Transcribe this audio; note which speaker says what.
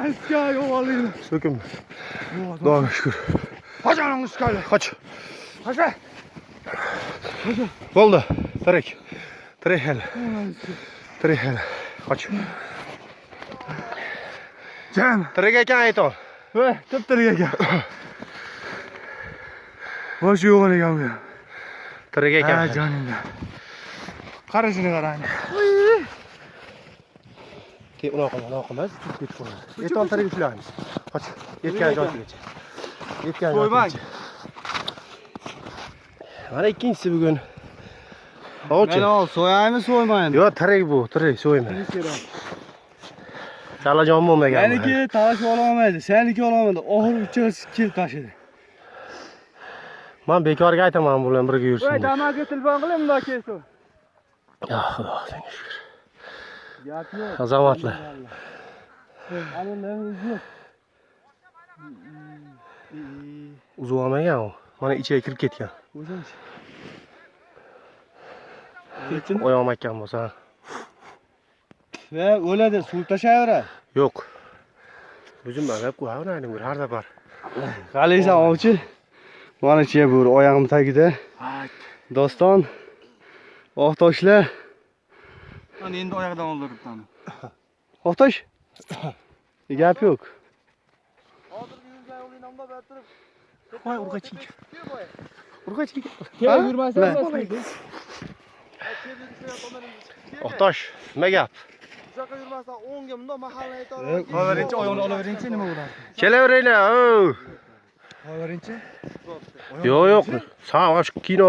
Speaker 1: Aska yo'q olayım.
Speaker 2: Söküm. Doğru şükür.
Speaker 1: Hocanın ıskayla.
Speaker 2: Kaç.
Speaker 1: Hoca.
Speaker 2: Oldu. Tarık. Tarık hele. Tarık hele. Kaç.
Speaker 1: Can.
Speaker 2: Tarık eken ait ol.
Speaker 1: Ve tıptırıya gel. Boş yo'q olayım bu.
Speaker 2: Tarık eken.
Speaker 1: Ha canım ya. Qarashini qarang.
Speaker 2: Ki unaqa emas. Ketib qoladi. Eton tarık ushlaymiz. Kaç. Yetgan joyigacha. Yetgan
Speaker 1: Qo'ymang.
Speaker 2: Mana ikkinchisi bugun. Ovchi.
Speaker 1: Men ol so'yaymi, so'ymaymi?
Speaker 2: Yo'q, tirik bu, tirik, so'yma. Chalajon bo'lmagan.
Speaker 1: Meniki talash ololmaydi, seniki ololmaydi. Oxiri uchasi kelib tashidi.
Speaker 2: Men bekorga aytaman bu bilan birga yursin.
Speaker 1: Voy, damaga telefon qiling, bundoq kelsin.
Speaker 2: Ya Xudo, senga shukr.
Speaker 1: Gap yo'q.
Speaker 2: Azamatli.
Speaker 1: Alonlarimiz yo'q.
Speaker 2: Uzib olmagan u. Mana ichiga kirib ketgan.
Speaker 1: O'zimchi.
Speaker 2: Oyog'im aytgan bo'lsa.
Speaker 1: Va o'ladi, suv tashayveradi.
Speaker 2: Yo'q. O'zim bag'ab qo'yaveraydim har safar.
Speaker 1: Qalaysan ovchi? Mana chiya bu oyog'im tagida. Doston. Oqtoshlar. Mana endi oyoqdan oldiribman. Oqtosh? Gap yo'q. Hozirgi yurgan o'yinimda berib turib.
Speaker 2: Voy, urg'achik. Urg'achik.
Speaker 1: Kerak yurmasa emas.
Speaker 2: Oqtosh, nima gap?
Speaker 1: Uzoqqa yurmasa 10 ga bundoq mahalla aytolmayman. Qolaveringchi, oyog'ini olaveringchi, nima bo'ladi?
Speaker 2: Kelaveringlar.
Speaker 1: Qolaveringchi.
Speaker 2: Yo'q, yo'q. Sağ ol, kino